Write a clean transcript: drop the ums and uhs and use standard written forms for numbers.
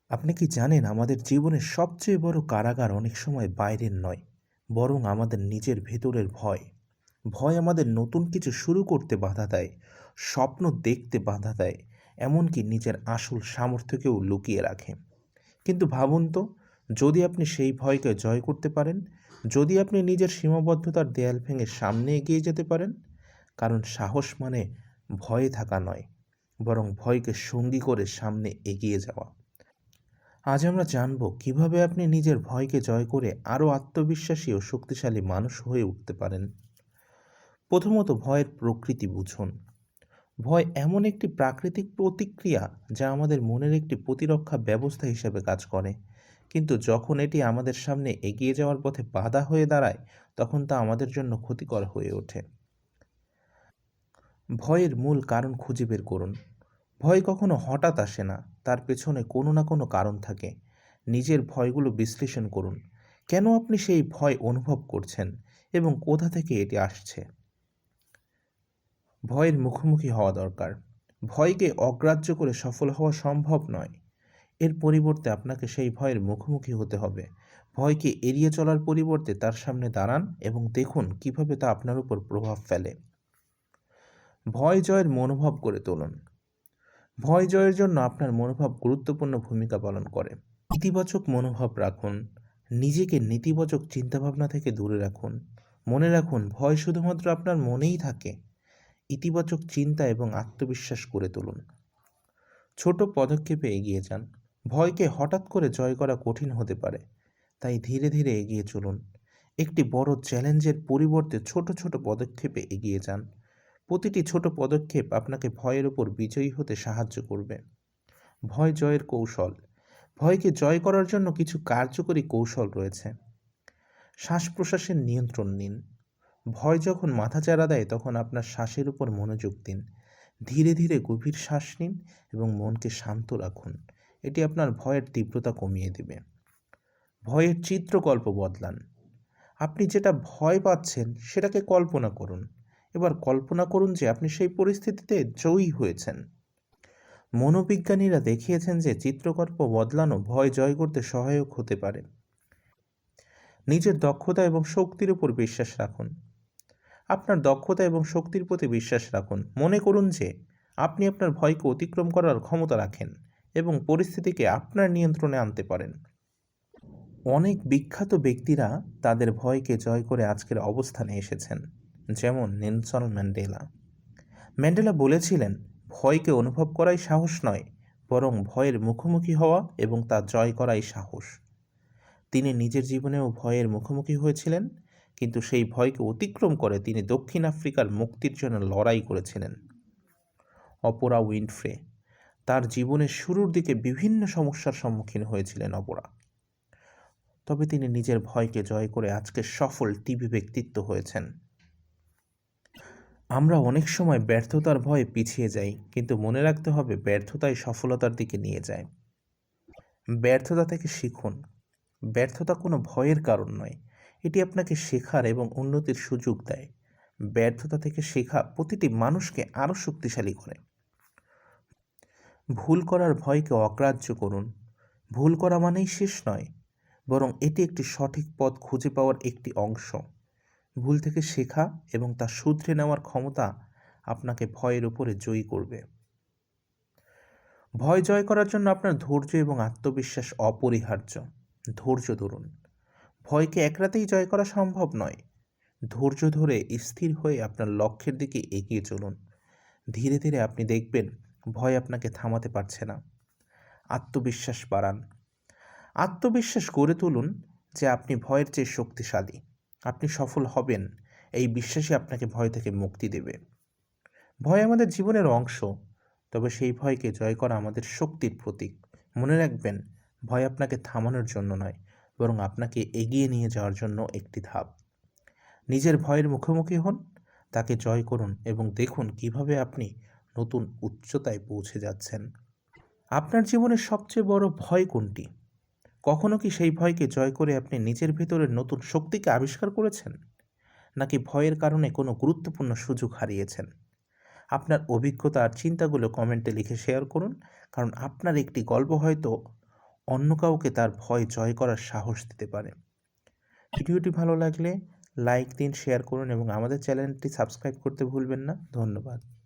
আপনি কি জানেন আমাদের জীবনের সবচেয়ে বড় কারাগার অনেক সময় বাইরের নয়, বরং আমাদের নিজের ভেতরের ভয়। ভয় আমাদের নতুন কিছু শুরু করতে বাধা দেয়, স্বপ্ন দেখতে বাধা দেয়, এমনকি নিজের আসল সামর্থ্যকেও লুকিয়ে রাখে। কিন্তু ভাবুন তো, যদি আপনি সেই ভয়কে জয় করতে পারেন, যদি আপনি নিজের সীমাবদ্ধতার দেয়াল ভেঙে সামনে এগিয়ে যেতে পারেন। কারণ সাহস মানে ভয়ে থাকা নয়, বরং ভয়কে সঙ্গী করে সামনে এগিয়ে যাওয়া। আজ আমরা জানব কিভাবে আপনি নিজের ভয়কে জয় করে আরও আত্মবিশ্বাসী ও শক্তিশালী মানুষ হয়ে উঠতে পারেন। প্রথমত, ভয়ের প্রকৃতি বুঝুন। ভয় এমন একটি প্রাকৃতিক প্রতিক্রিয়া যা আমাদের মনের একটি প্রতিরক্ষা ব্যবস্থা হিসেবে কাজ করে। কিন্তু যখন এটি আমাদের সামনে এগিয়ে যাওয়ার পথে বাধা হয়ে দাঁড়ায়, তখন তা আমাদের জন্য ক্ষতিকর হয়ে ওঠে। ভয়ের মূল কারণ খুঁজে বের করুন। ভয় কখনো হঠাৎ আসে না, তার পেছনে কোনো না কোনো কারণ থাকে। নিজের ভয়গুলো বিশ্লেষণ করুন। কেন আপনি সেই ভয় অনুভব করছেন এবং কোথা থেকে এটি আসছে? ভয়ের মুখোমুখি হওয়া দরকার। ভয়কে অগ্রাহ্য করে সফল হওয়া সম্ভব নয়। এর পরিবর্তে আপনাকে সেই ভয়ের মুখোমুখি হতে হবে। ভয়কে এড়িয়ে চলার পরিবর্তে তার সামনে দাঁড়ান এবং দেখুন কিভাবে তা আপনার উপর প্রভাব ফেলে। ভয় জয়ের মনোভাব গড়ে তুলুন। ভয় জয়ের জন্য আপনার মনোভাব গুরুত্বপূর্ণ ভূমিকা পালন করে। ইতিবাচক মনোভাব রাখুন। নিজেকে নেতিবাচক চিন্তাভাবনা থেকে দূরে রাখুন। মনে রাখুন, ভয় শুধুমাত্র আপনার মনেই থাকে। ইতিবাচক চিন্তা এবং আত্মবিশ্বাস গড়ে তুলুন। ছোট পদক্ষেপে এগিয়ে যান। ভয়কে হঠাৎ করে জয় করা কঠিন হতে পারে, তাই ধীরে ধীরে এগিয়ে চলুন। একটি বড় চ্যালেঞ্জের পরিবর্তে ছোট ছোট পদক্ষেপে এগিয়ে যান। প্রতিটি ছোট পদক্ষেপ আপনাকে ভয়ের উপর বিজয়ী হতে সাহায্য করবে। ভয় জয়ের কৌশল। ভয়কে জয় করার জন্য কিছু কার্যকরী কৌশল রয়েছে। শ্বাস প্রশ্বাসের নিয়ন্ত্রণ নিন। ভয় যখন মাথাচাড়া দেয় তখন আপনার শ্বাসের উপর মনোযোগ দিন। ধীরে ধীরে গভীর শ্বাস নিন এবং মনকে শান্ত রাখুন। এটি আপনার ভয়ের তীব্রতা কমিয়ে দেবে। ভয়ের চিত্রকল্প বদলান। আপনি যেটা ভয় পাচ্ছেন সেটাকে কল্পনা করুন। এবার কল্পনা করুন যে আপনি সেই পরিস্থিতিতে জয়ী হয়েছেন। মনোবিজ্ঞানীরা দেখিয়েছেন যে চিত্রকল্প বদলানো ভয় জয় করতে সহায়ক হতে পারে। নিজের দক্ষতা এবং শক্তির উপর বিশ্বাস রাখুন। আপনার দক্ষতা এবং শক্তির প্রতি বিশ্বাস রাখুন। মনে করুন যে আপনি আপনার ভয়কে অতিক্রম করার ক্ষমতা রাখেন এবং পরিস্থিতিকে আপনার নিয়ন্ত্রণে আনতে পারেন। অনেক বিখ্যাত ব্যক্তিরা তাদের ভয়কে জয় করে আজকের অবস্থানে এসেছেন, যেমন নেলসন ম্যান্ডেলা। ম্যান্ডেলা বলেছিলেন, ভয়কে অনুভব করাই সাহস নয়, বরং ভয়ের মুখোমুখি হওয়া এবং তা জয় করাই সাহস। তিনি নিজের জীবনেও ভয়ের মুখোমুখি হয়েছিলেন, কিন্তু সেই ভয়কে অতিক্রম করে তিনি দক্ষিণ আফ্রিকার মুক্তির জন্য লড়াই করেছিলেন। অপরা উইনফ্রে তার জীবনের শুরুর দিকে বিভিন্ন সমস্যার সম্মুখীন হয়েছিলেন তবে তিনি নিজের ভয়কে জয় করে আজকে সফল টিভি ব্যক্তিত্ব হয়েছেন। আমরা অনেক সময় ব্যর্থতার ভয়ে পিছিয়ে যাই, কিন্তু মনে রাখতে হবে ব্যর্থতাই সফলতার দিকে নিয়ে যায়। ব্যর্থতা থেকে শিখুন। ব্যর্থতা কোনো ভয়ের কারণ নয়, এটি আপনাকে শেখার এবং উন্নতির সুযোগ দেয়। ব্যর্থতা থেকে শেখা প্রতিটি মানুষকে আরও শক্তিশালী করে। ভুল করার ভয়কে অগ্রাহ্য করুন। ভুল করা মানেই শেষ নয়, বরং এটি একটি সঠিক পথ খুঁজে পাওয়ার একটি অংশ। ভুল থেকে শেখা এবং তা শুধরে নেওয়ার ক্ষমতা আপনাকে ভয়ের উপরে জয়ী করবে। ভয় জয় করার জন্য আপনার ধৈর্য এবং আত্মবিশ্বাস অপরিহার্য। ধৈর্য ধরুন। ভয়কে এক রাতেই জয় করা সম্ভব নয়। ধৈর্য ধরে স্থির হয়ে আপনার লক্ষ্যের দিকে এগিয়ে চলুন। ধীরে ধীরে আপনি দেখবেন ভয় আপনাকে থামাতে পারছে না। আত্মবিশ্বাস বাড়ান। আত্মবিশ্বাস গড়ে তুলুন যে আপনি ভয়ের চেয়ে শক্তিশালী। আপনি সফল হবেন, এই বিশ্বাসই আপনাকে ভয় থেকে মুক্তি দেবে। ভয় আমাদের জীবনের অংশ, তবে সেই ভয়কে জয় করা আমাদের শক্তির প্রতীক। মনে রাখবেন, ভয় আপনাকে থামানোর জন্য নয়, বরং আপনাকে এগিয়ে নিয়ে যাওয়ার জন্য একটি ধাপ। নিজের ভয়ের মুখোমুখি হন, তাকে জয় করুন এবং দেখুন কিভাবে আপনি নতুন উচ্চতায় পৌঁছে যাচ্ছেন। আপনার জীবনের সবচেয়ে বড় ভয় কোনটি? কখনো কি সেই ভয়কে জয় করে আপনি নিজের ভেতরের নতুন শক্তিকে আবিষ্কার করেছেন, নাকি ভয়ের কারণে কোনো গুরুত্বপূর্ণ সুযোগ হারিয়েছেন? আপনার অভিজ্ঞতা আর চিন্তাগুলো কমেন্টে লিখে শেয়ার করুন, কারণ আপনার একটি গল্প হয়তো অন্য কাউকে তার ভয় জয় করার সাহস দিতে পারে। ভিডিওটি ভালো লাগলে লাইক দিন, শেয়ার করুন এবং আমাদের চ্যানেলটি সাবস্ক্রাইব করতে ভুলবেন না। ধন্যবাদ।